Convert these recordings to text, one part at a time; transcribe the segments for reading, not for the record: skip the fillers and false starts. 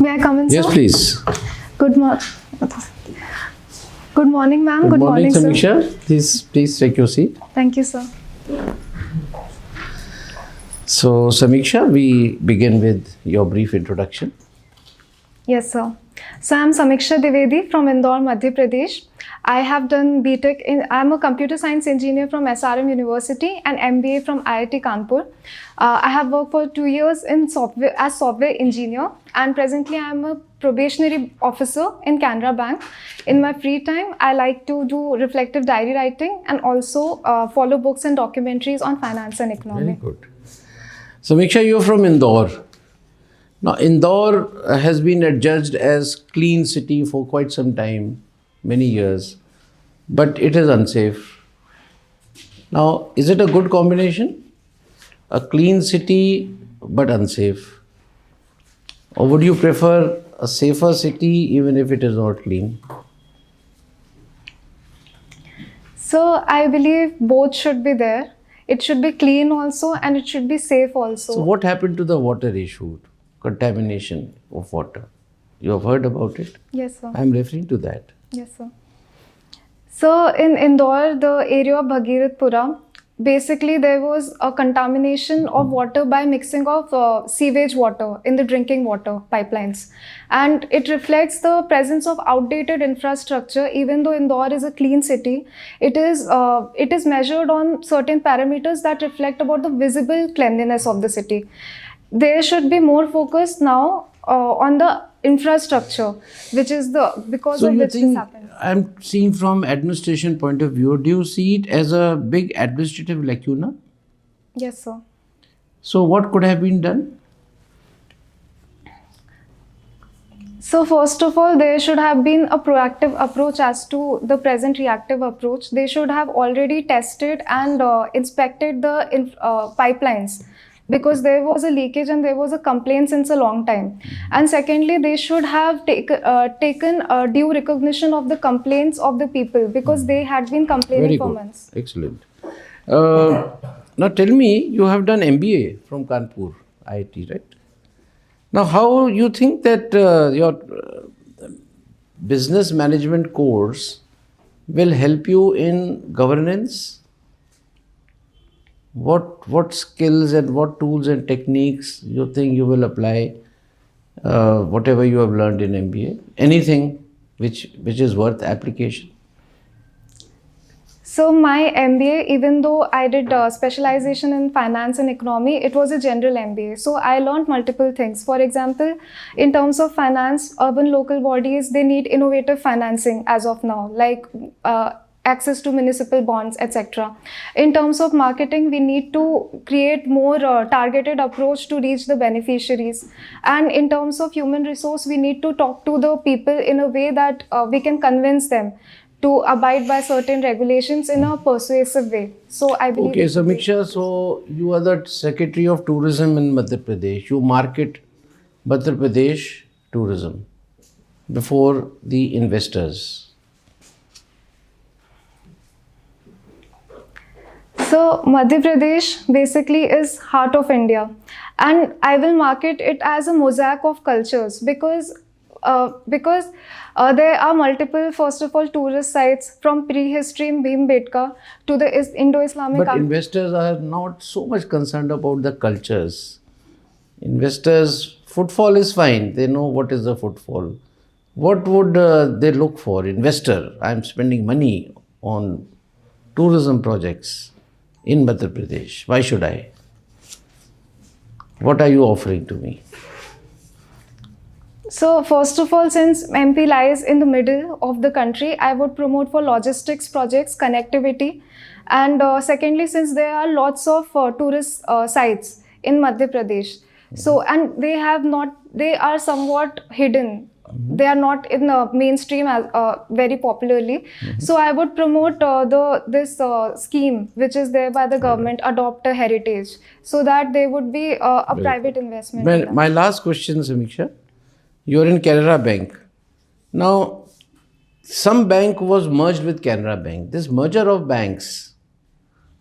May I come in, Yes, sir? please. Good morning. Good morning, ma'am. Good morning, sir. Samiksha. Please take your seat. Thank you, sir. So, Samiksha, we begin with your brief introduction. Yes, sir. So I'm Samiksha Dwivedi from Indore, Madhya Pradesh. I have done BTech I'm a computer science engineer from SRM University and MBA from IIT Kanpur. I have worked for 2 years in software as software engineer, and presently I am a probationary officer in Canara Bank. In my free time, I like to do reflective diary writing and also follow books and documentaries on finance and economy. Very good. Samiksha, you're from Indore. Now, Indore has been adjudged as clean city for quite some time, many years, but it is unsafe. Now, is it a good combination? A clean city but unsafe? Or would you prefer a safer city even if it is not clean? So I believe both should be there. It should be clean also and it should be safe also. So what happened to the water issue? Contamination of water. You have heard about it? Yes, sir. I am referring to that. Yes, sir. So in Indore, the area of Bhagirathpura, basically there was a contamination of water by mixing of sewage water in the drinking water pipelines. And it reflects the presence of outdated infrastructure. Even though Indore is a clean city, it is measured on certain parameters that reflect about the visible cleanliness of the city. There should be more focus now on the infrastructure, which is because of which this happened. I'm seeing from administration point of view, do you see it as a big administrative lacuna? Yes, sir. So what could have been done? So first of all, there should have been a proactive approach as to the present reactive approach. They should have already tested and inspected the pipelines, because there was a leakage and there was a complaint since a long time. And secondly, they should have taken due recognition of the complaints of the people, because they had been complaining Very for good. months. Excellent. Now tell me, you have done MBA from Kanpur, IIT, right? Now how you think that your business management course will help you in governance? What skills and what tools and techniques you think you will apply, whatever you have learned in MBA? Anything which is worth application? So my MBA, even though I did specialization in finance and economy, it was a general MBA. So I learned multiple things. For example, in terms of finance, urban local bodies, they need innovative financing as of now, like access to municipal bonds, etc. In terms of marketing, we need to create more targeted approach to reach the beneficiaries. And in terms of human resource, we need to talk to the people in a way that we can convince them to abide by certain regulations in a persuasive way. So I believe. Okay, Samiksha, so you are the Secretary of Tourism in Madhya Pradesh. You market Madhya Pradesh tourism before the investors. So Madhya Pradesh basically is heart of India, and I will market it as a mosaic of cultures, because there are multiple, first of all, tourist sites from prehistory in Bhimbetka to the Indo-Islamic. But investors are not so much concerned about the cultures. Investors, footfall is fine. They know what is the footfall. What would they look for? Investor, I'm spending money on tourism projects in Madhya Pradesh. Why should I? What are you offering to me? So first of all, since MP lies in the middle of the country, I would promote for logistics projects, connectivity. And secondly, since there are lots of tourist sites in Madhya Pradesh, so, and they are somewhat hidden. They are not in the mainstream very popularly. So I would promote this scheme which is there by the government, Adopt a Heritage, so that there would be a private investment. My last question, Samiksha. You are in Canara Bank. Now, some bank was merged with Canara Bank. This merger of banks,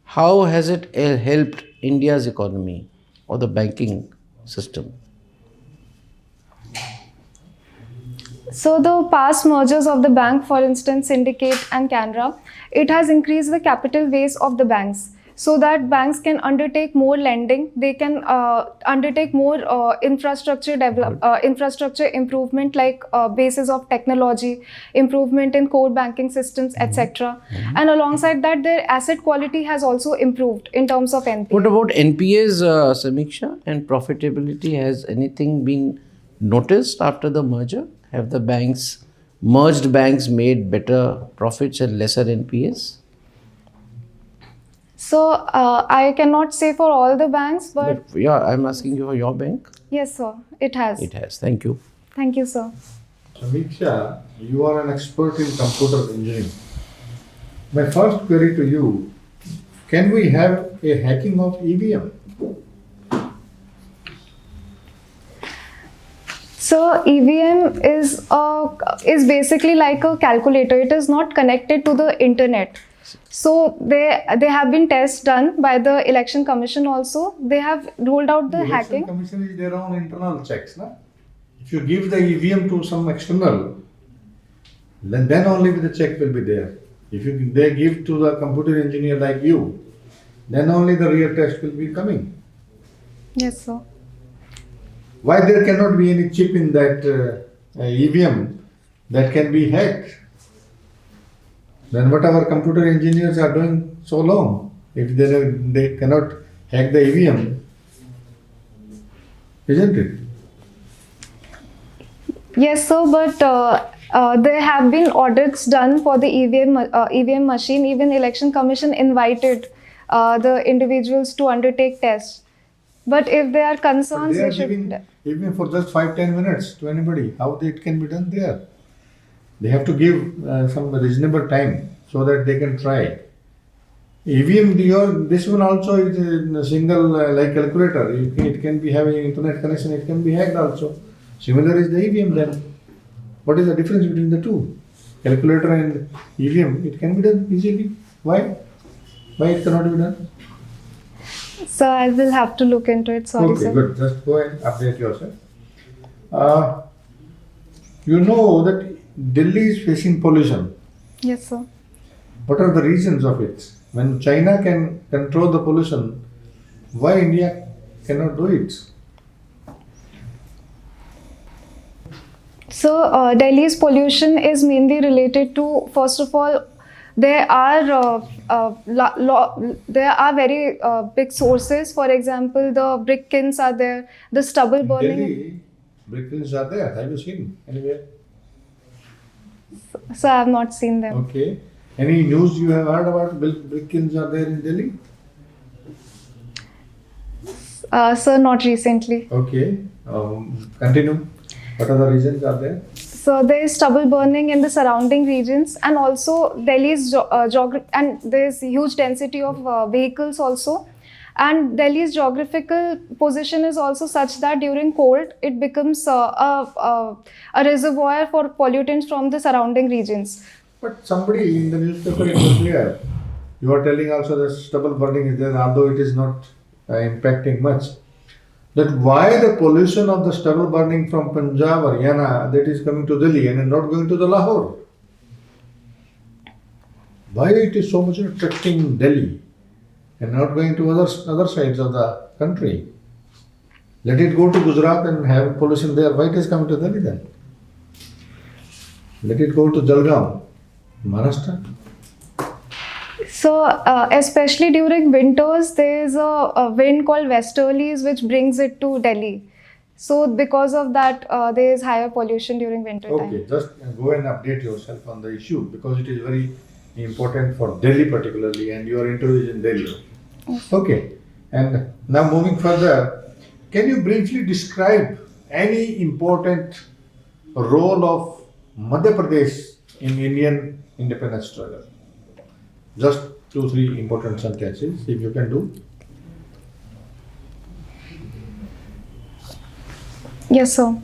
how has it helped India's economy or the banking system? So the past mergers of the bank, for instance, Syndicate and Canara, it has increased the capital base of the banks so that banks can undertake more lending. They can undertake more infrastructure improvement like basis of technology, improvement in core banking systems, etc. And alongside that, their asset quality has also improved in terms of NPA. What about NPAs, Samiksha, and profitability? Has anything been noticed after the merger? Have the merged banks made better profits and lesser NPAs? So I cannot say for all the banks, but Yeah, I'm asking you for your bank. yes, sir, it has. It has. Thank you. Thank you, sir. Samiksha, you are an expert in computer engineering. My first query to you, can we have a hacking of EVM? So EVM is basically like a calculator. It is not connected to the internet. So they have been tests done by the Election Commission also. They have ruled out the Election hacking. Commission is their own internal checks, na? If you give the EVM to some external, then only the check will be there. If they give to the computer engineer like you, then only the real test will be coming. Yes, sir. Why there cannot be any chip in that EVM that can be hacked? Then what our computer engineers are doing so long? If they cannot hack the EVM, isn't it? Yes, sir. But there have been audits done for the EVM machine. Even Election Commission invited the individuals to undertake tests. But if there are concerns, They are they should. giving EVM for just 5-10 minutes to anybody. How it can be done there? They have to give some reasonable time so that they can try. EVM, this one also is a single like calculator. It can be having internet connection. It can be hacked also. Similar is the EVM then. What is the difference between the two? Calculator and EVM. It can be done easily. Why? Why it cannot be done? So I will have to look into it. Sorry, Okay, sir. good. Just go and update yourself. You know that Delhi is facing pollution. Yes, sir. What are the reasons of it? When China can control the pollution, why India cannot do it? So Delhi's pollution is mainly related to, first of all, there are very big sources. For example, the brick kilns are there, the stubble burning. Delhi, brick kilns are there. Have you seen anywhere? So I have not seen them. Okay. Any news you have heard about brick kilns are there in Delhi? Sir, not recently. Okay. Continue. What are the reasons are there? So there is stubble burning in the surrounding regions, and also Delhi's geography, and there is huge density of vehicles also. And Delhi's geographical position is also such that during cold, it becomes a reservoir for pollutants from the surrounding regions. But somebody in the newspaper it was clear. You are telling also that stubble burning is there, although it is not impacting much. That why the pollution of the stubble burning from Punjab, Haryana, that is coming to Delhi and not going to the Lahore? Why it is so much attracting Delhi and not going to other sides of the country? Let it go to Gujarat and have pollution there. Why it is coming to Delhi then? Let it go to Jalgaon, Maharashtra. So, especially during winters, there is a wind called westerlies which brings it to Delhi. So, because of that, there is higher pollution during winter time. Okay, just go and update yourself on the issue because it is very important for Delhi particularly, and your interview is in Delhi. Yes. Okay, and now moving further, can you briefly describe any important role of Madhya Pradesh in Indian independence struggle? Just 2-3 important sentences, if you can do. Yes, sir.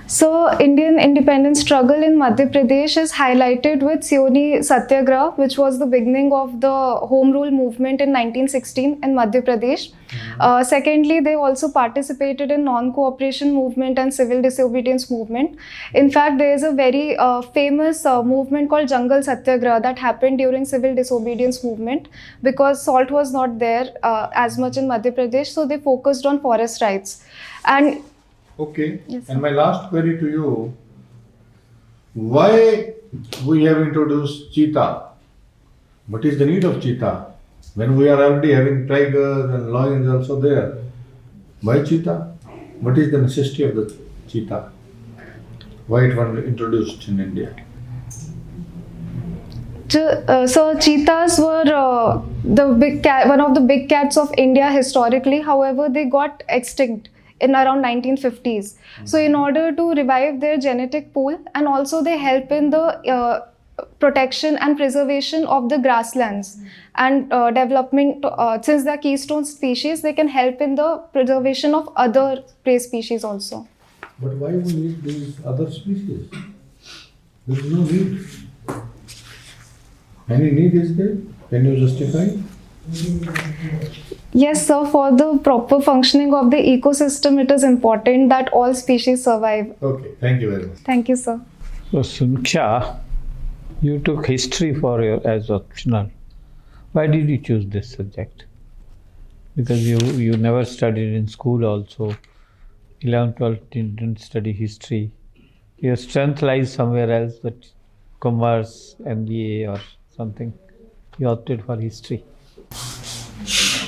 So, Indian independence struggle in Madhya Pradesh is highlighted with Sioni Satyagraha, which was the beginning of the Home Rule movement in 1916 in Madhya Pradesh. Secondly, they also participated in non-cooperation movement and civil disobedience movement. In fact, there is a very famous movement called Jungle Satyagraha that happened during civil disobedience movement because salt was not there as much in Madhya Pradesh, so they focused on forest rights. And Okay. Yes, And my last query to you, why we have introduced cheetah? What is the need of cheetah? When we are already having tigers and lions also there, why cheetah? What is the necessity of the cheetah? Why it was introduced in India? So cheetahs were one of the big cats of India historically. However, they got extinct in around 1950s. So in order to revive their genetic pool, and also they help in the protection and preservation of the grasslands and development. Since they're keystone species, they can help in the preservation of other prey species also. But why we need these other species? There is no need. Any need is there? Can you justify? Yes, sir. For the proper functioning of the ecosystem, it is important that all species survive. Okay, thank you very much. Thank you, sir. So, Samiksha, you took history for your as optional. Why did you choose this subject? Because you never studied in school also. 11th, 12th, you didn't study history. Your strength lies somewhere else, but commerce, MBA or something. You opted for history.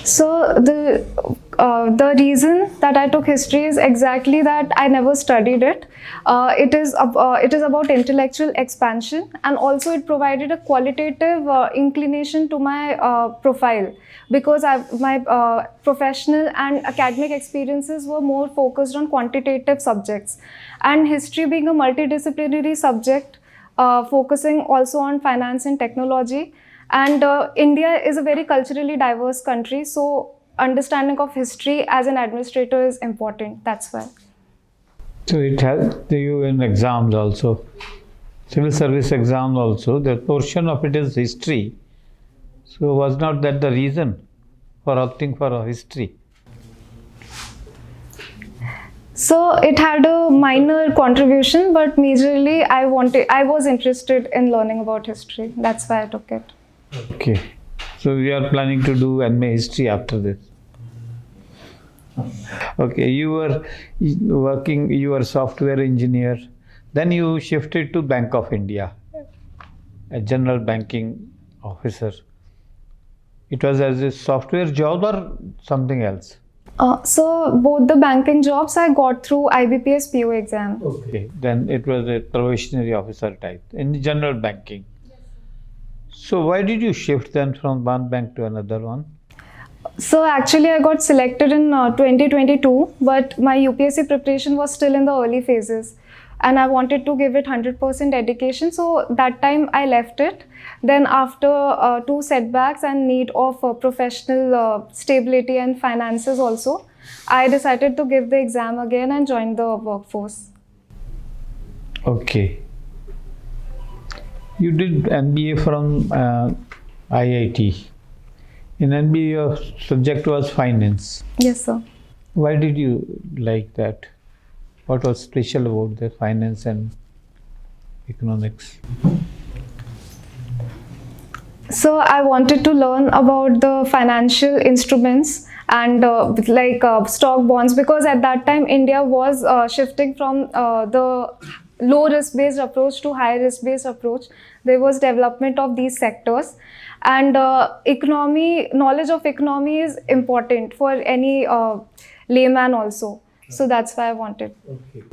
So the reason that I took history is exactly that I never studied it. It is about intellectual expansion, and also it provided a qualitative inclination to my profile, because my professional and academic experiences were more focused on quantitative subjects, and history being a multidisciplinary subject, focusing also on finance and technology. And India is a very culturally diverse country, so understanding of history as an administrator is important. That's why. So it helped you in exams also, civil service exams also. The portion of it is history. So was not that the reason for opting for a history? So it had a minor contribution, but majorly I was interested in learning about history. That's why I took it. Okay. So you are planning to do MA history after this? Okay. You were working, you were a software engineer. Then you shifted to Bank of India, a general banking officer. It was as a software job or something else? So both the banking jobs I got through IBPS PO exam. Okay. Then it was a probationary officer type in general banking. So why did you shift then from one bank to another one? So actually I got selected in 2022, but my UPSC preparation was still in the early phases, and I wanted to give it 100% dedication. So that time I left it. Then after 2 setbacks and need of professional stability and finances also, I decided to give the exam again and join the workforce. Okay. You did MBA from IIT. In MBA, your subject was finance. Yes, sir. Why did you like that? What was special about the finance and economics? So I wanted to learn about the financial instruments and stock bonds, because at that time India was shifting from the low risk based approach to high risk based approach. There was development of these sectors, and knowledge of economy is important for any layman also. So that's why I wanted. Okay.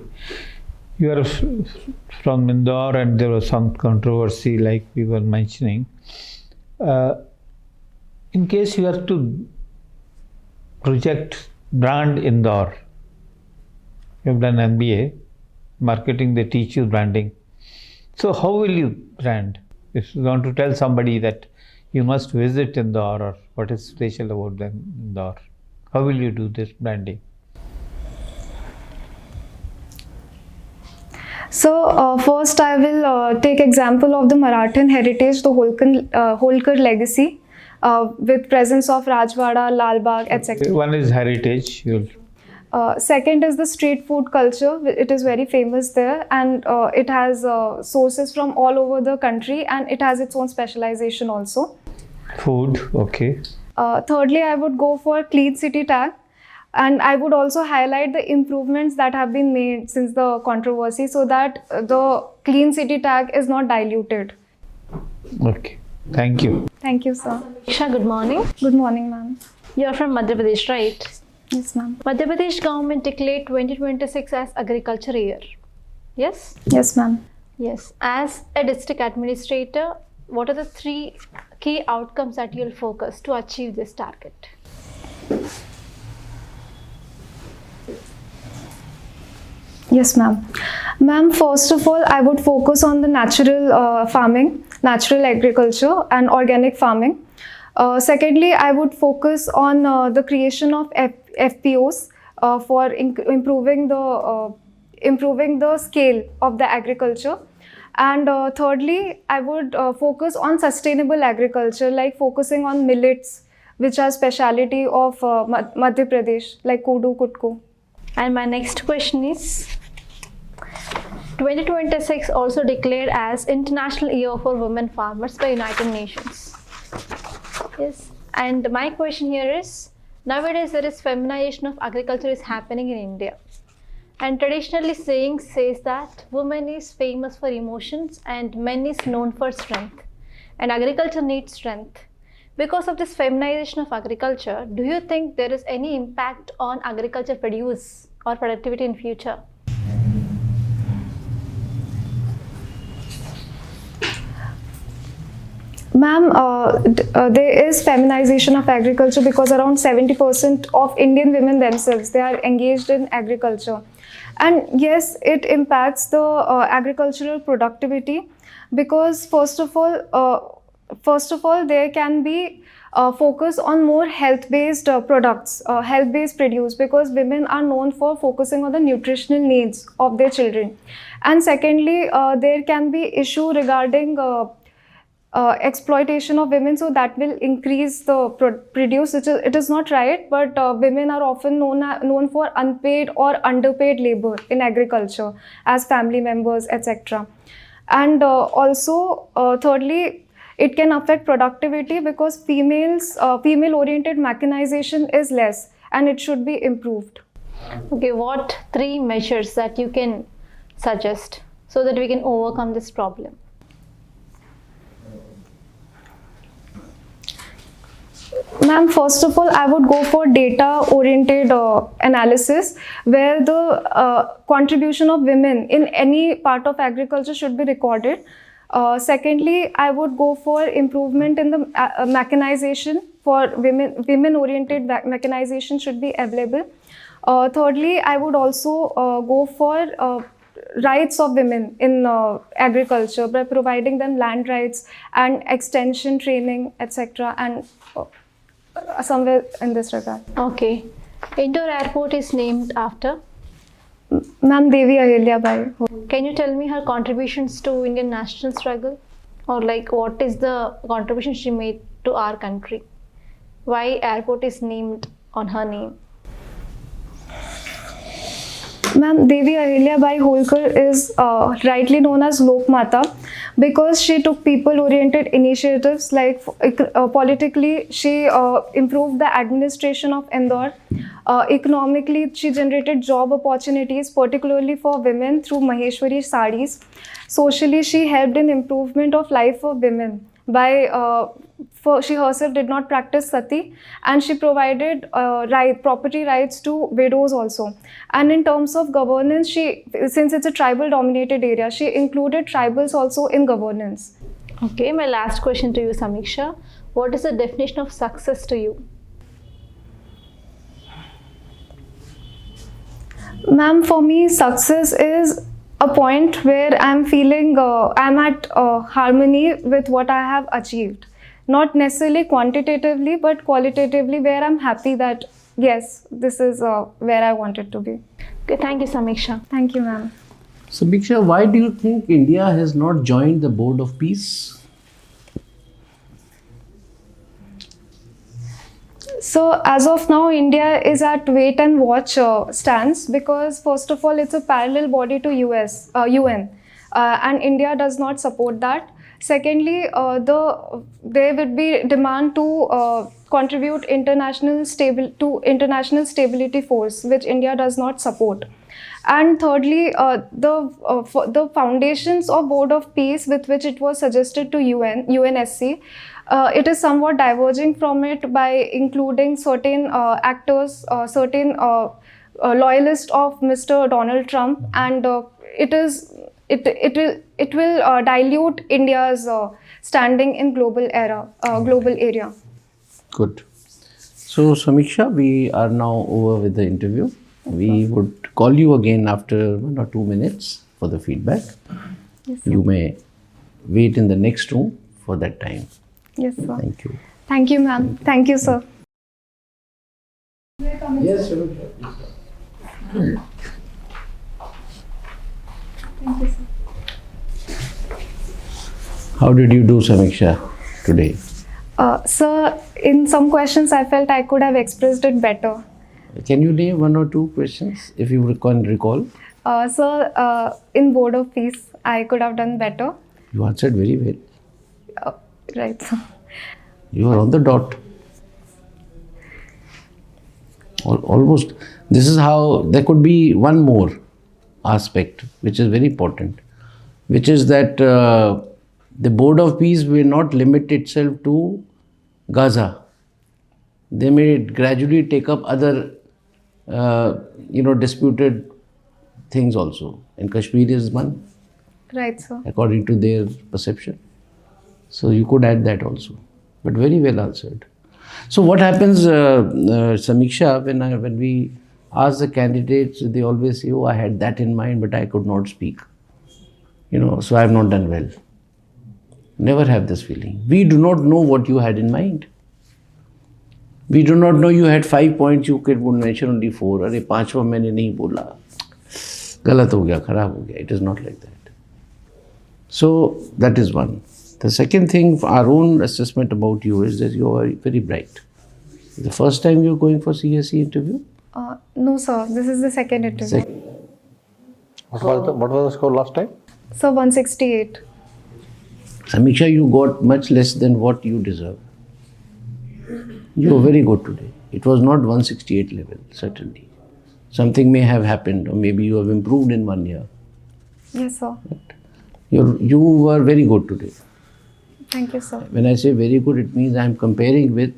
You are from Indore, and there was some controversy like we were mentioning. In case you have to project brand Indore, you have done MBA, marketing, they teach you branding. So how will you brand? If you want to tell somebody that you must visit Indore, or what is special about Indore, how will you do this branding? So first I will take example of the Marathan heritage, the Holkar legacy, with presence of Rajwada, Lalbagh, etc. One is heritage. Second is the street food culture. It is very famous there, and it has sources from all over the country, and it has its own specialization also. Food, okay. Thirdly, I would go for clean city tag, and I would also highlight the improvements that have been made since the controversy, so that the clean city tag is not diluted. Okay, thank you. Thank you, sir. Samiksha, good morning. Good morning, ma'am. You are from Madhya Pradesh, right? Yes, ma'am. Madhya Pradesh government declared 2026 as agriculture year. Yes? Yes, ma'am. Yes. As a district administrator, what are the 3 key outcomes that you'll focus to achieve this target? Yes, ma'am. Ma'am, first of all, I would focus on the natural farming, natural agriculture and organic farming. Secondly, I would focus on the creation of FPOs for improving the scale of the agriculture. And thirdly, I would focus on sustainable agriculture, like focusing on millets, which are speciality of Madhya Pradesh, like Kodu, Kutku. And my next question is, 2026 also declared as International Year for Women Farmers by United Nations. Yes. And my question here is, nowadays there is feminization of agriculture is happening in India. And traditionally saying says that woman is famous for emotions and men is known for strength. And agriculture needs strength. Because of this feminization of agriculture, do you think there is any impact on agriculture produce or productivity in future? Ma'am, there is feminization of agriculture because around 70% of Indian women themselves, they are engaged in agriculture. And yes, it impacts the agricultural productivity because first of all, there can be focus on more health-based products, health-based produce, because women are known for focusing on the nutritional needs of their children. And secondly, there can be issue regarding exploitation of women, so that will increase the produce. It is not right, but women are often known for unpaid or underpaid labor in agriculture as family members, etc. And also, thirdly, it can affect productivity because female-oriented mechanization is less, and it should be improved. Okay, what 3 measures that you can suggest so that we can overcome this problem? Ma'am, first of all, I would go for data-oriented analysis where the contribution of women in any part of agriculture should be recorded. Secondly, I would go for improvement in the mechanization for women-oriented mechanization should be available. Thirdly, I would also go for rights of women in agriculture by providing them land rights and extension training, etc. and somewhere in this regard. Okay. Indore airport is named after? Ma'am, Devi Ahilya Bai. Can you tell me her contributions to Indian national struggle? Or like what is the contribution she made to our country? Why airport is named on her name? Ma'am, Devi Ahilya Bai Holkar is rightly known as Lok Mata because she took people-oriented initiatives, like politically she improved the administration of Indore. Economically, she generated job opportunities, particularly for women through Maheshwari sarees. Socially, she helped in improvement of life of women by she herself did not practice sati, and she provided property rights to widows also. And in terms of governance, since it's a tribal dominated area, she included tribals also in governance. Okay, my last question to you, Samiksha. What is the definition of success to you? Ma'am, for me, success is a point where I'm feeling I'm at harmony with what I have achieved. Not necessarily quantitatively, but qualitatively, where I'm happy that, yes, this is where I want it to be. Okay, thank you, Samiksha. Thank you, ma'am. Samiksha, why do you think India has not joined the Board of Peace? So as of now, India is at wait and watch stance because first of all, it's a parallel body to UN, and India does not support that. Secondly, there would be demand to contribute to international stability force, which India does not support. And thirdly, the foundations of Board of Peace with which it was suggested to UNSC, it is somewhat diverging from it by including certain actors, certain loyalists of Mr. Donald Trump, and it will dilute India's standing in global area. Good. So, Samiksha, we are now over with the interview. We would call you again after 1 or 2 minutes for the feedback. Yes, sir. You may wait in the next room for that time. Yes, sir. Thank you. Thank you, ma'am. Thank you, sir. Yes, Samiksha. Thank you, sir. How did you do, Samiksha, today? Sir, in some questions I felt I could have expressed it better. Can you name 1 or 2 questions if you can recall? Sir, in Board of Peace, I could have done better. You answered very well. Right, sir. You are on the dot. Almost. This is how there could be one more aspect which is very important, which is that the Board of Peace will not limit itself to Gaza. They may gradually take up other disputed things also. And Kashmir is one, Right, sir. according to their perception. So you could add that also. But very well answered. So what happens, Samiksha, when we ask the candidates, they always say, oh, I had that in mind, but I could not speak. So I have not done well. Never have this feeling. We do not know what you had in mind. We do not know you had 5 points, you could mention only 4. अरे 5वां मैंने नहीं बोला, गलत हो गया, खराब हो गया. It is not like that. So that is one. The second thing, our own assessment about you is that you are very bright. The first time you are going for CSE interview? No, sir. This is the second interview. What was the score last time? So 168. Samiksha, you got much less than what you deserve. You were very good today. It was not 168 level, certainly. Something may have happened, or maybe you have improved in 1 year. Yes, sir. You were very good today. Thank you, sir. When I say very good, it means I am comparing with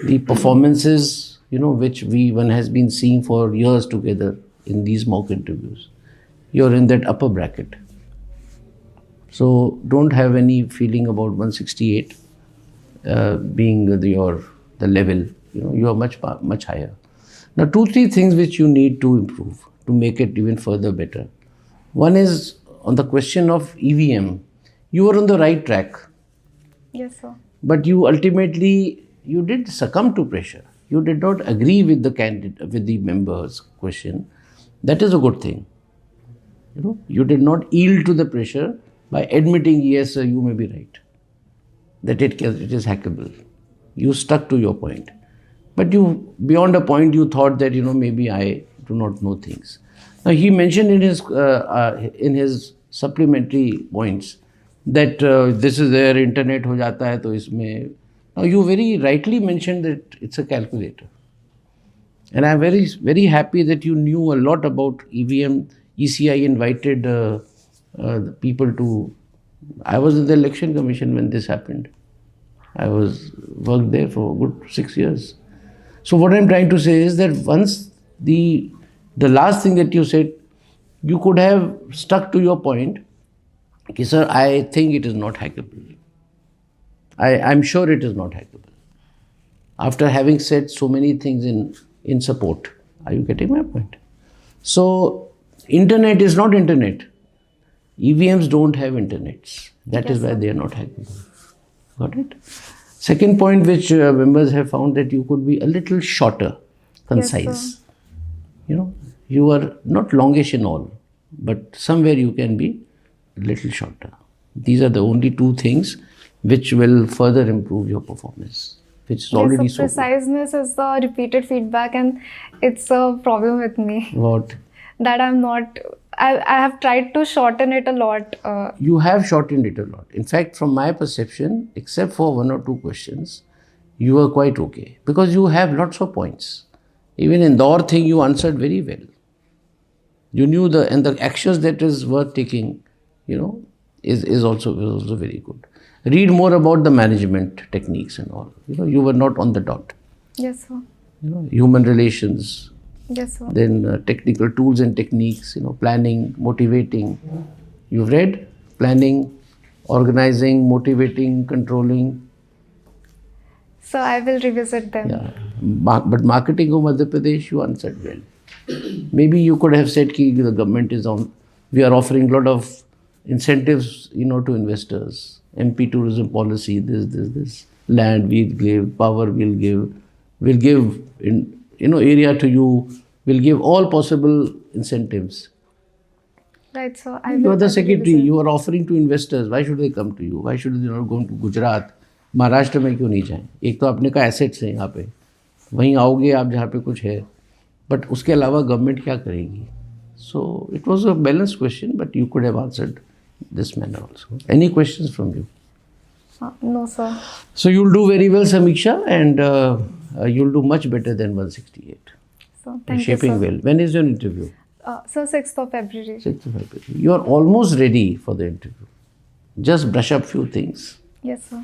the performances, which one has been seeing for years together in these mock interviews. You're in that upper bracket. So don't have any feeling about 168 being the level. You are much higher. Now, 2-3 things which you need to improve to make it even further better. One is on the question of EVM. You were on the right track, Yes, sir. but you ultimately did succumb to pressure. You did not agree with the candidate, with the members' question. That is a good thing. You did not yield to the pressure by admitting, yes, sir, you may be right, that it is hackable. You stuck to your point. But beyond a point, you thought that, maybe I do not know things. Now, he mentioned in his supplementary points that this is there, internet ho jata hai, to isme. Now, you very rightly mentioned that it's a calculator. And I'm very, very happy that you knew a lot about EVM. ECI invited the people to... I was in the election commission when this happened. I worked there for a good 6 years. So what I'm trying to say is that once the last thing that you said, you could have stuck to your point. Okay, sir, I think it is not hackable. I'm sure it is not hackable. After having said so many things in support. Are you getting my point? So, internet is not internet. EVMs don't have internets. That is why they are not hackable. Got it? Second point which members have found that you could be a little shorter, concise. Yes, You are not longish in all. but somewhere you can be a little shorter. These are the only two things which will further improve your performance, which is already Yes, so so good. preciseness is the repeated feedback, and it's a problem with me What? that I'm not. I have tried to shorten it a lot. You have shortened it a lot. In fact, from my perception, except for one or two questions, you were quite okay because you have lots of points. Even in Indore thing, you answered very well. You knew the actions that is worth taking, is also very good. Read more about the management techniques and all. You were not on the dot. Yes, sir. Human relations, Yes, sir. then technical tools and techniques, planning, motivating. You've read planning, organizing, motivating, controlling. So I will revisit them. Yeah. But marketing of Madhya Pradesh, you answered well. Maybe you could have said ki the government is on, we are offering a lot of incentives, to investors. MP tourism policy, this. Land we'll give, power we'll give area to you, we'll give all possible incentives. Right, so You are the secretary, you are offering to investors, why should they come to you? Why should they not go to Gujarat? Maharashtra में क्यों नहीं जाएं? एक तो आपने कहा assets हैं यहाँ पे, वहीं आओगे आप जहाँ पे कुछ है, बट उसके अलावा गवर्नमेंट क्या करेगी? So it was a balanced question, but you could have answered this manner also. Any questions from you? No, sir. So you'll do very well, Samiksha, and you'll do much better than 168. So thank you, Shaping sir. well. When is your interview? So 6th of February. 6th of February. You are almost ready for the interview. Just brush up few things. Yes, sir.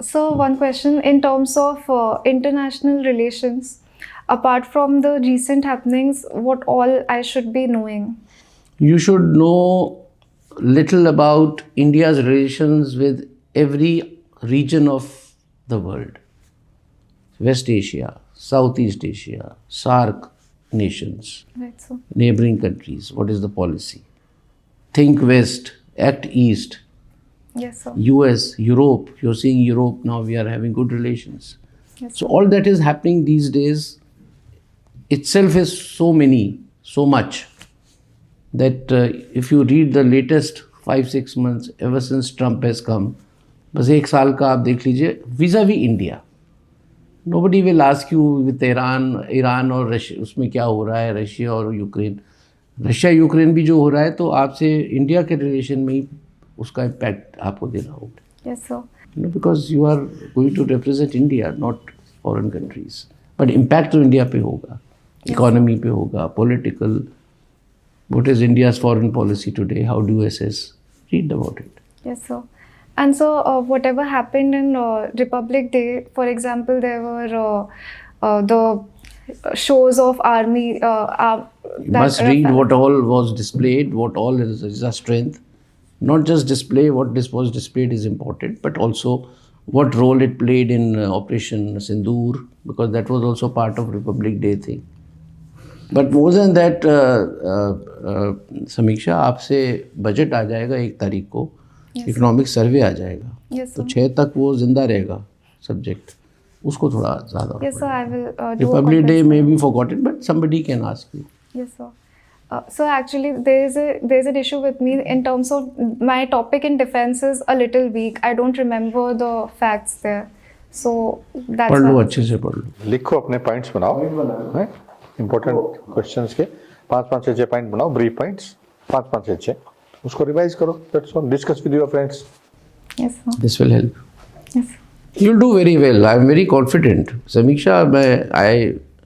So one question in terms of international relations, apart from the recent happenings, what all I should be knowing? You should know little about India's relations with every region of the world. West Asia, Southeast Asia, SAARC nations, Right, so neighboring countries. What is the policy? Think West, act East. yes, sir. US, Europe, you're seeing Europe now, we are having good relations. Yes, So all that is happening these days itself is so much that if you read the latest 5-6 months ever since Trump has come, बस एक साल का आप देख लीजिए vis-a-vis India. Nobody will ask you with Iran और Russia उसमें क्या हो रहा है, रशिया और यूक्रेन भी जो हो रहा है, तो आपसे इंडिया के रिलेशन में ही उसका इम्पैक्ट आपको देना होगा. yes, sir. Because you are going to represent India, not foreign countries. But impact तो इंडिया पे होगा, economy पे होगा, political. What is India's foreign policy today? How do you assess? Read about it. Yes, sir. And so, whatever happened in Republic Day, for example, there were the shows of army. You must read what all was displayed, what all is our strength. Not just display what was displayed is important, but also what role it played in Operation Sindoor, because that was also part of Republic Day thing. But more than that, समीक्षा आपसे budget आ जाएगा 1 तारीख को, economic survey आ जाएगा, Yes, तो sir. 6 तक वो जिंदा रहेगा सब्जेक्ट, उसको थोड़ा ज़्यादा. Yes, sir. I will do. a Republic Day conference. may be forgotten, but somebody can ask you. Yes, sir. So actually, there's an issue with me in terms of my topic in defense is a little weak. I don't remember the facts there, so that's पढ़ लो, why. अच्छे से पढ़ लो. लिखो, अपने points बनाओ, हैं important questions के 5-5 6 point बनाओ, ब्रीफ पॉइंट्स 5-5 6, उसको रिवाइज करो, that's all. Discuss with your friends. Yes, sir. This will help. Yes. You'll do very well. I'm very confident. Samiksha,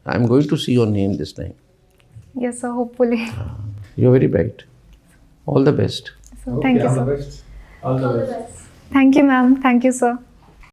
I'm going to see your name this time. Yes, sir. Hopefully. You're very bright. All the best. So, thank you, sir. Thank you, ma'am. Thank you, sir.